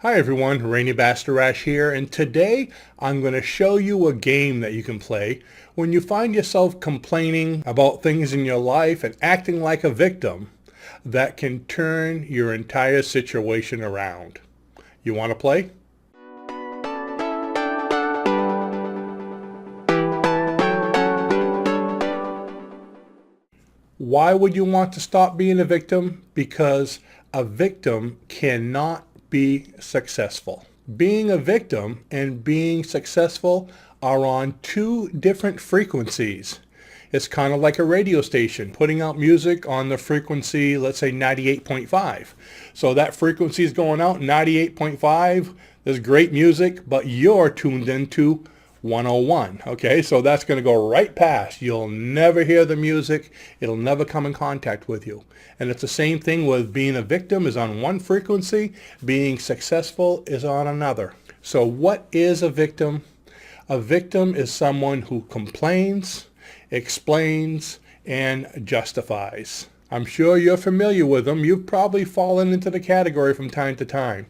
Hi everyone, Rene Bastarache here, and today I'm going to show you a game that you can play when you find yourself complaining about things in your life and acting like a victim that can turn your entire situation around. You want to play? Why would you want to stop being a victim? Because a victim cannot be successful. Being a victim and being successful are on two different frequencies. It's kind of like a radio station putting out music on the frequency, let's say 98.5. So that frequency is going out 98.5. There's great music, but you're tuned into 101. Okay, so that's going to go right past. You'll never hear the music. It'll never come in contact with you. And it's the same thing with being a victim is on one frequency, being successful is on another. So what is a victim? A victim is someone who complains, explains, and justifies. I'm sure you're familiar with them. You've probably fallen into the category from time to time.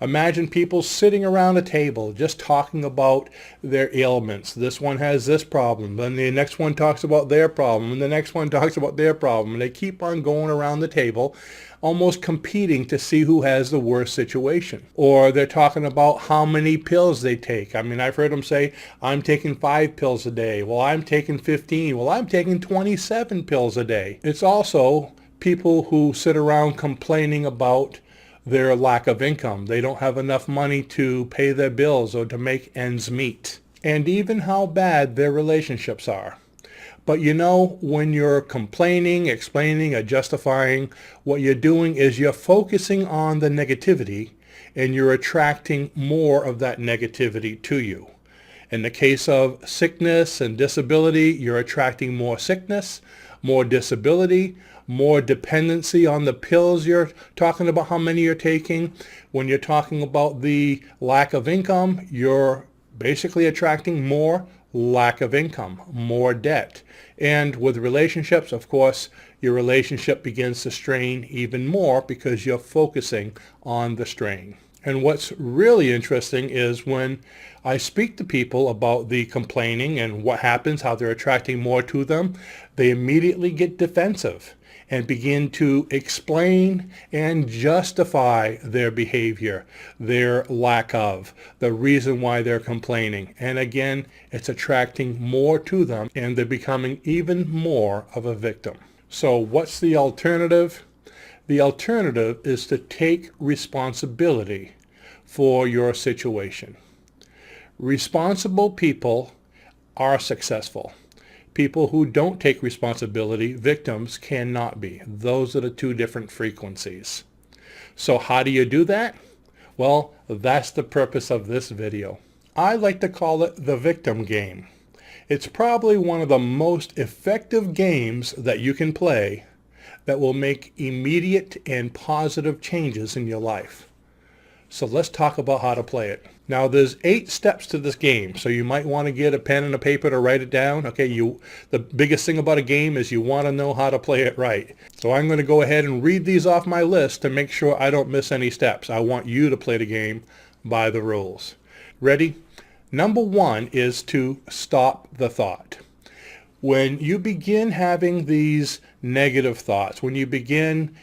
Imagine people sitting around a table just talking about their ailments. This one has this problem, then the next one talks about their problem, and the next one talks about their problem, and they keep on going around the table almost competing to see who has the worst situation. Or they're talking about how many pills they take. I mean, I've heard them say, I'm taking 5 pills a day. Well, I'm taking 15. Well, I'm taking 27 pills a day. It's also people who sit around complaining about their lack of income. They don't have enough money to pay their bills or to make ends meet. And even how bad their relationships are. But you know, when you're complaining, explaining, or justifying, what you're doing is you're focusing on the negativity and you're attracting more of that negativity to you. In the case of sickness and disability, you're attracting more sickness, more disability, more dependency on the pills you're talking about, how many you're taking. When you're talking about the lack of income, you're basically attracting more lack of income, more debt. And with relationships, of course, your relationship begins to strain even more because you're focusing on the strain. And what's really interesting is when I speak to people about the complaining and what happens, how they're attracting more to them, they immediately get defensive and begin to explain and justify their behavior, their lack of, the reason why they're complaining. And again, it's attracting more to them and they're becoming even more of a victim. So what's the alternative? The alternative is to take responsibility for your situation. Responsible people are successful. People who don't take responsibility, victims, cannot be. Those are the two different frequencies. So how do you do that? Well, that's the purpose of this video. I like to call it the victim game. It's probably one of the most effective games that you can play that will make immediate and positive changes in your life. So let's talk about how to play it. Now there's 8 steps to this game, so you might want to get a pen and a paper to write it down. Okay, the biggest thing about a game is you want to know how to play it right. So I'm going to go ahead and read these off my list to make sure I don't miss any steps. I want you to play the game by the rules. Ready? Number 1 is to stop the thought. When you begin having these negative thoughts, when you begin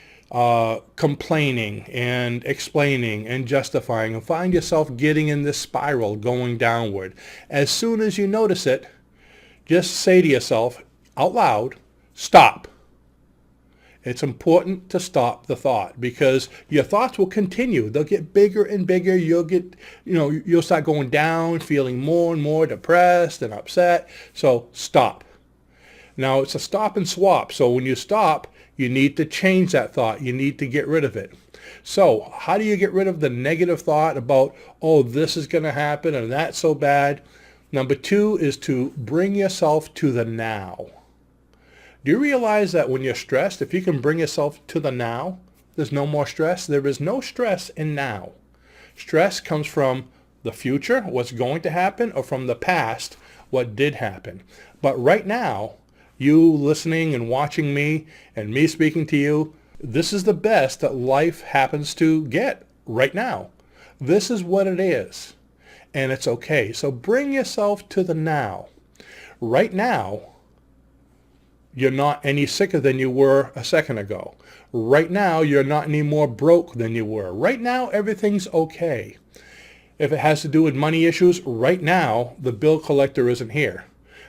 complaining and explaining and justifying and find yourself getting in this spiral going downward, as soon as you notice it, just say to yourself out loud, stop. It's important to stop the thought because your thoughts will continue. They'll get bigger and bigger. You'll start going down, feeling more and more depressed and upset. So stop. Now it's a stop and swap. So when you stop, you need to change that thought. You need to get rid of it. So how do you get rid of the negative thought about, oh, this is going to happen and that's so bad? Number 2 is to bring yourself to the now. Do you realize that when you're stressed, if you can bring yourself to the now, there's no more stress? There is no stress in now. Stress comes from the future, what's going to happen, or from the past, what did happen. But right now, you listening and watching me and me speaking to you, this is the best that life happens to get right now. This is what it is, and it's okay. So bring yourself to the now. Right now, you're not any sicker than you were a second ago. Right now, you're not any more broke than you were. Right now, everything's okay. If it has to do with money issues, right now, the bill collector isn't here.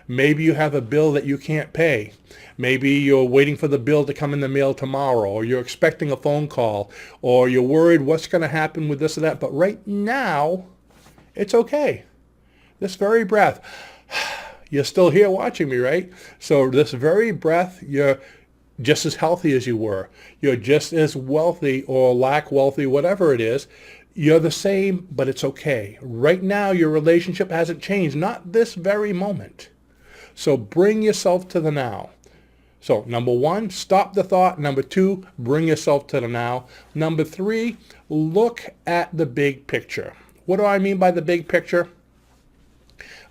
Maybe you have a bill that you can't pay. Maybe you're waiting for the bill to come in the mail tomorrow, or you're expecting a phone call, or you're worried what's going to happen with this or that. But right now, it's okay. This very breath, you're still here watching me, right? So this very breath, you're just as healthy as you were. You're just as wealthy or lack wealthy, whatever it is. You're the same, but it's okay. Right now, your relationship hasn't changed, not this very moment. So bring yourself to the now. So number one, stop the thought. Number two, bring yourself to the now. Number three, look at the big picture. What do I mean by the big picture?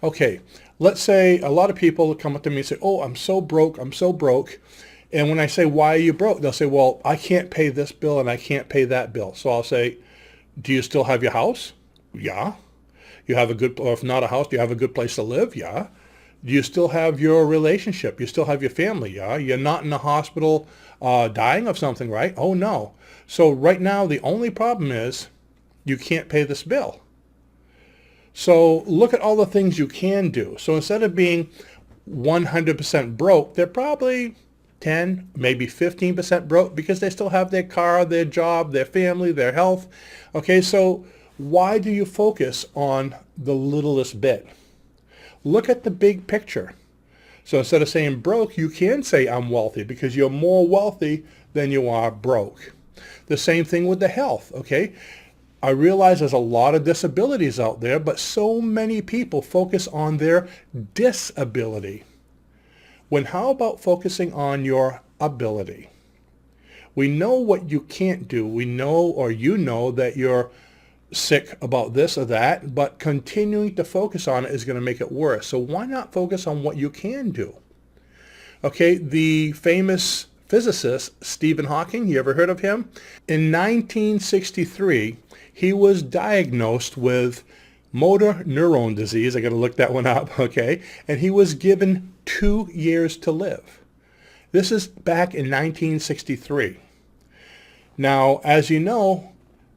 Okay, let's say a lot of people come up to me and say, oh, I'm so broke, I'm so broke. And when I say, why are you broke? They'll say, well, I can't pay this bill and I can't pay that bill. So I'll say, do you still have your house? Yeah. You have a good, or if not a house, do you have a good place to live? Yeah. Do you still have your relationship? You still have your family? Yeah. You're not in the hospital dying of something, right? Oh, no. So right now, the only problem is you can't pay this bill. So look at all the things you can do. So instead of being 100% broke, they're probably 10, maybe 15% broke because they still have their car, their job, their family, their health. Okay, so why do you focus on the littlest bit? Look at the big picture. So instead of saying broke, you can say I'm wealthy because you're more wealthy than you are broke. The same thing with the health, okay? I realize there's a lot of disabilities out there, but so many people focus on their disability. When how about focusing on your ability? We know what you can't do. We know, or you know, that you're sick about this or that, but continuing to focus on it is going to make it worse. So why not focus on what you can do? Okay, the famous physicist Stephen Hawking, you ever heard of him? In 1963, he was diagnosed with motor neuron disease. I got to look that one up, okay? And he was given 2 years to live. This is back in 1963. Now, as you know,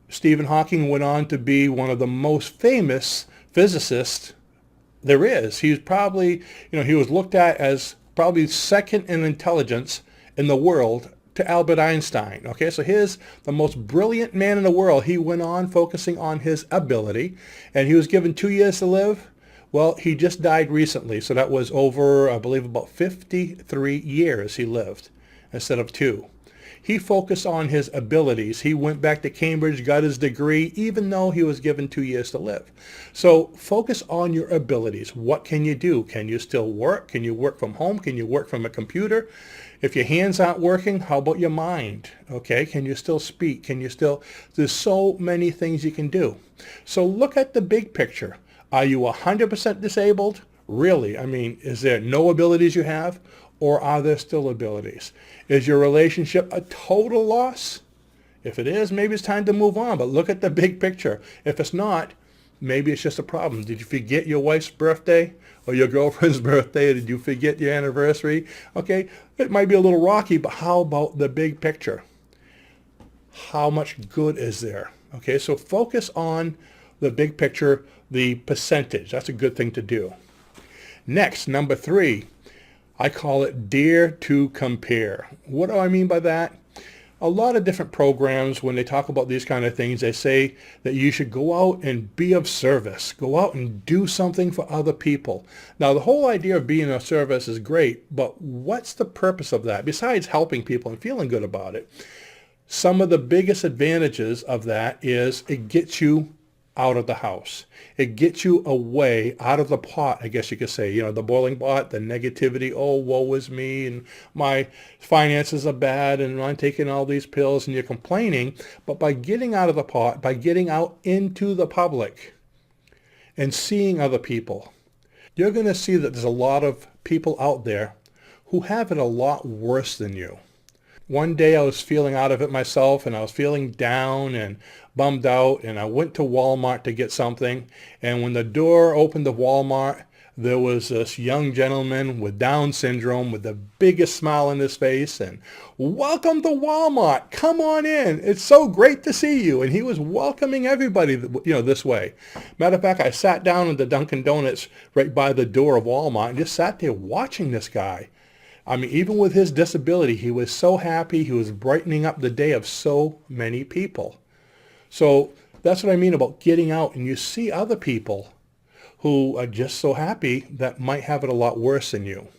Stephen Hawking went on to be one of the most famous physicists there is. He was probably, he was looked at as probably second in intelligence in the world to Albert Einstein. Okay, so here's the most brilliant man in the world. He went on focusing on his ability, and he was given 2 years to live. Well, he just died recently, so that was over, I believe, about 53 years he lived instead of 2. He focused on his abilities. He went back to Cambridge, got his degree, even though he was given 2 years to live. So focus on your abilities. What can you do? Can you still work? Can you work from home? Can you work from a computer? If your hands aren't working, how about your mind? Okay, can you still speak? There's so many things you can do. So look at the big picture. Are you 100% disabled? Really? I mean, is there no abilities you have? Or are there still abilities? Is your relationship a total loss? If it is, maybe it's time to move on. But look at the big picture. If it's not, maybe it's just a problem. Did you forget your wife's birthday or your girlfriend's birthday? Or did you forget your anniversary? Okay, it might be a little rocky, but how about the big picture? How much good is there? Okay, so focus on the big picture, the percentage. That's a good thing to do. Next, number 3. I call it dare to compare. What do I mean by that? A lot of different programs, when they talk about these kind of things, they say that you should go out and be of service. Go out and do something for other people. Now, the whole idea of being of service is great, but what's the purpose of that? Besides helping people and feeling good about it, some of the biggest advantages of that is it gets you out of the house. It gets you away, out of the pot, I guess you could say, the boiling pot, the negativity, oh, woe is me, and my finances are bad, and I'm taking all these pills, and you're complaining. But by getting out of the pot, by getting out into the public and seeing other people, you're going to see that there's a lot of people out there who have it a lot worse than you. one day I was feeling out of it myself, and I was feeling down and bummed out, and I went to Walmart to get something. And when the door opened to Walmart, there was this young gentleman with Down syndrome with the biggest smile on his face, and welcome to Walmart. Come on in. It's so great to see you. And he was welcoming everybody, this way. Matter of fact, I sat down at the Dunkin' Donuts right by the door of Walmart and just sat there watching this guy. I mean, even with his disability, he was so happy. He was brightening up the day of so many people. So that's what I mean about getting out, and you see other people who are just so happy that might have it a lot worse than you.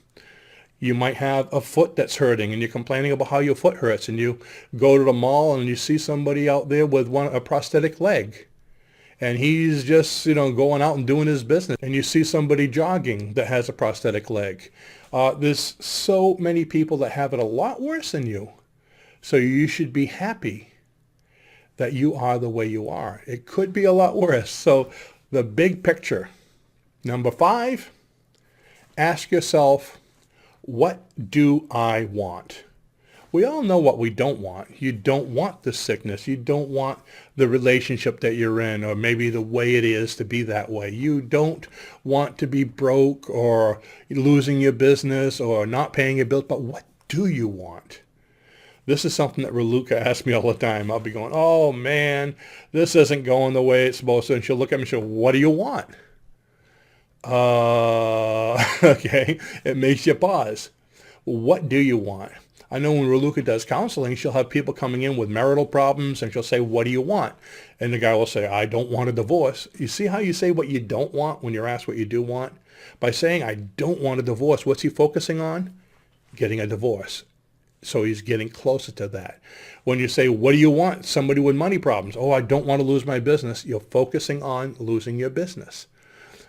You might have a foot that's hurting and you're complaining about how your foot hurts, and you go to the mall and you see somebody out there with a prosthetic leg, and he's just, going out and doing his business, and you see somebody jogging that has a prosthetic leg. There's so many people that have it a lot worse than you. So you should be happy that you are the way you are. It could be a lot worse. So the big picture. Number 5, ask yourself, what do I want? We all know what we don't want. You don't want the sickness. You don't want the relationship that you're in, or maybe the way it is to be that way. You don't want to be broke or losing your business or not paying your bills. But what do you want? This is something that Raluca asks me all the time. I'll be going, oh man, this isn't going the way it's supposed to. And she'll look at me and she'll, what do you want? Okay, it makes you pause. What do you want? I know when Raluca does counseling, she'll have people coming in with marital problems, and she'll say, what do you want? And the guy will say, I don't want a divorce. You see how you say what you don't want when you're asked what you do want? By saying, I don't want a divorce, what's he focusing on? Getting a divorce. So he's getting closer to that. When you say, what do you want? Somebody with money problems. Oh, I don't want to lose my business. You're focusing on losing your business.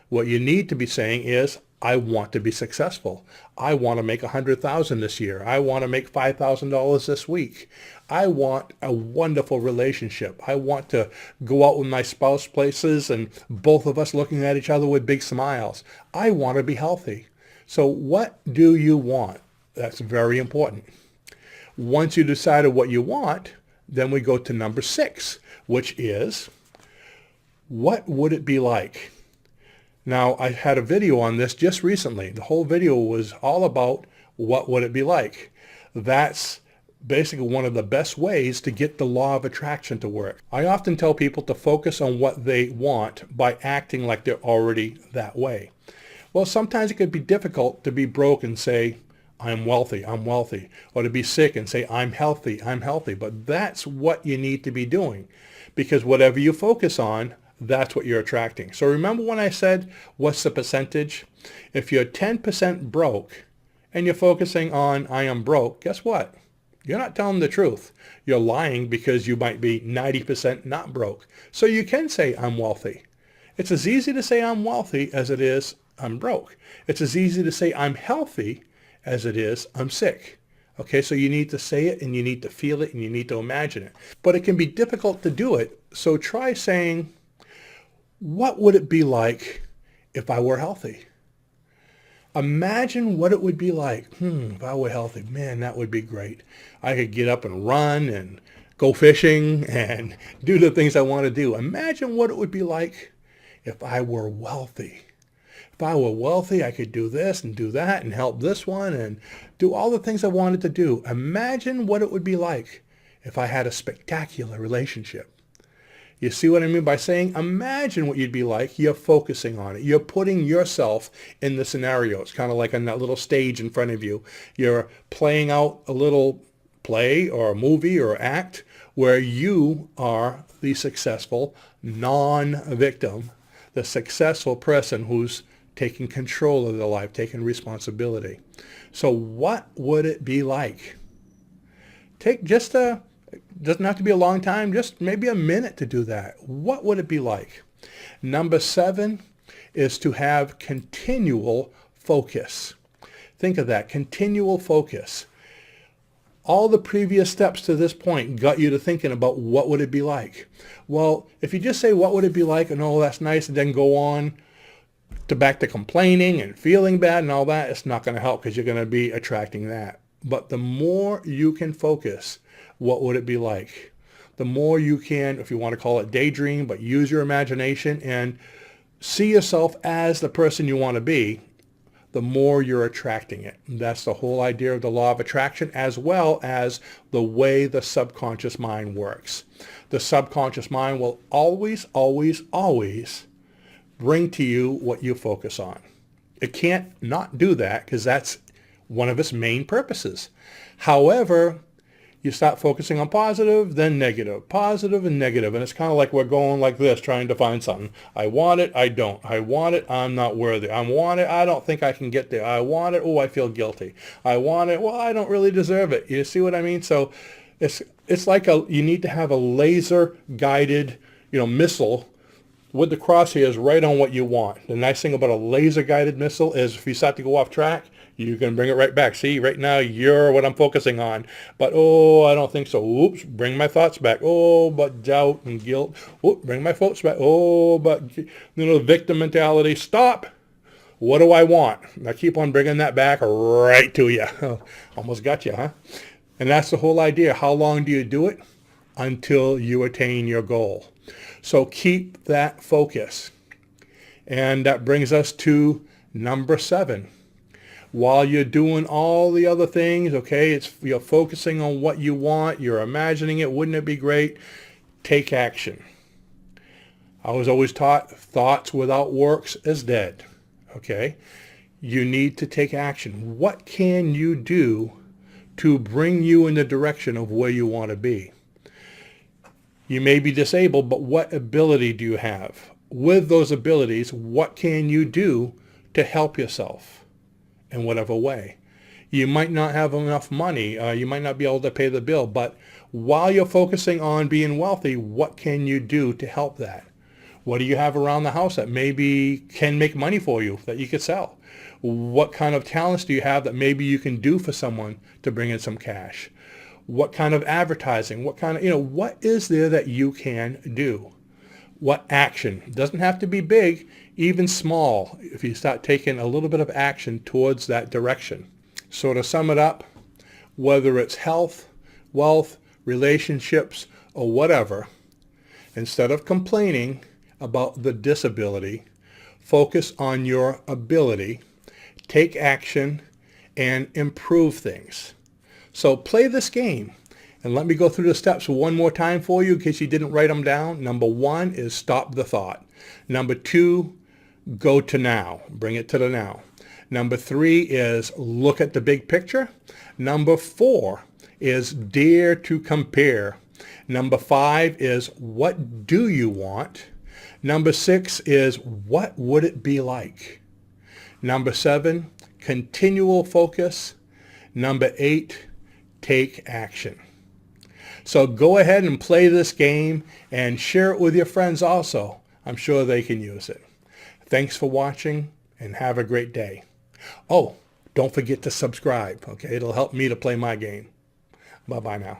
What you need to be saying is, I want to be successful. I want to make $100,000 this year. I want to make $5,000 this week. I want a wonderful relationship. I want to go out with my spouse places and both of us looking at each other with big smiles. I want to be healthy. So what do you want? That's very important. Once you decided what you want, then we go to number 6, which is, what would it be like? Now, I had a video on this just recently. The whole video was all about what would it be like. That's basically one of the best ways to get the law of attraction to work. I often tell people to focus on what they want by acting like they're already that way. Well, sometimes it could be difficult to be broke and say, I'm wealthy, or to be sick and say, I'm healthy, but that's what you need to be doing, because whatever you focus on, that's what you're attracting. So remember when I said, what's the percentage? If you're 10% broke and you're focusing on, I am broke, guess what? You're not telling the truth. You're lying, because you might be 90% not broke. So you can say, I'm wealthy. It's as easy to say I'm wealthy as it is I'm broke. It's as easy to say I'm healthy as it is I'm sick. Okay, so you need to say it, and you need to feel it, and you need to imagine it. But it can be difficult to do it, so try saying, what would it be like if I were healthy? Imagine what it would be like. If I were healthy, man, that would be great. I could get up and run and go fishing and do the things I want to do. Imagine what it would be like if I were wealthy. If I were wealthy, I could do this and do that and help this one and do all the things I wanted to do. Imagine what it would be like if I had a spectacular relationship. You see what I mean by saying, imagine what you'd be like? You're focusing on it. You're putting yourself in the scenario. It's kind of like on that little stage in front of you. You're playing out a little play or a movie or act where you are the successful non-victim, the successful person who's taking control of their life, taking responsibility. So what would it be like? Take just doesn't have to be a long time, just maybe a minute to do that. What would it be like? Number 7 is to have continual focus. Think of that, continual focus. All the previous steps to this point got you to thinking about what would it be like. Well, if you just say, what would it be like? And oh, that's nice, and then go on to back to complaining and feeling bad and all that, it's not going to help, because you're going to be attracting that. but the more you can focus, what would it be like? The more you can, if you want to call it daydream, but use your imagination and see yourself as the person you want to be, the more you're attracting it. That's the whole idea of the law of attraction, as well as the way the subconscious mind works. The subconscious mind will always, always, always bring to you what you focus on. It can't not do that because that's one of its main purposes. However, you start focusing on positive, then negative, positive and negative. And it's kind of like we're going like this, trying to find something. I want it, I don't. I want it, I'm not worthy. I want it, I don't think I can get there. I want it, oh, I feel guilty. I want it, well, I don't really deserve it. You see what I mean? So it's like you need to have a laser guided, missile with the crosshairs right on what you want. The nice thing about a laser guided missile is if you start to go off track, you can bring it right back. See, right now, you're what I'm focusing on. But, oh, I don't think so. Oops, bring my thoughts back. Oh, but doubt and guilt. Oops, bring my thoughts back. Oh, but, victim mentality. Stop. What do I want? I keep on bringing that back right to you. Almost got you, huh? And that's the whole idea. How long do you do it? Until you attain your goal. So keep that focus. And that brings us to number 7. While you're doing all the other things, okay, you're focusing on what you want, you're imagining it, wouldn't it be great? Take action. I was always taught thoughts without works is dead, okay? You need to take action. What can you do to bring you in the direction of where you want to be? You may be disabled, but what ability do you have? With those abilities, what can you do to help yourself? In whatever way. You might not have enough money. You might not be able to pay the bill. But while you're focusing on being wealthy, what can you do to help that? What do you have around the house that maybe can make money for you that you could sell? What kind of talents do you have that maybe you can do for someone to bring in some cash? What kind of advertising? What kind of, what is there that you can do? What action? It doesn't have to be big, even small, if you start taking a little bit of action towards that direction. So to sum it up, whether it's health, wealth, relationships, or whatever, instead of complaining about the disability, focus on your ability, take action, and improve things. So play this game. And let me go through the steps one more time for you in case you didn't write them down. Number 1 is stop the thought. Number 2, go to now. Bring it to the now. Number 3 is look at the big picture. Number 4 is dare to compare. Number 5 is what do you want? Number 6 is what would it be like? Number 7, continual focus. Number 8, take action. So go ahead and play this game and share it with your friends also. I'm sure they can use it. Thanks for watching and have a great day. Oh, don't forget to subscribe, okay? It'll help me to play my game. Bye-bye now.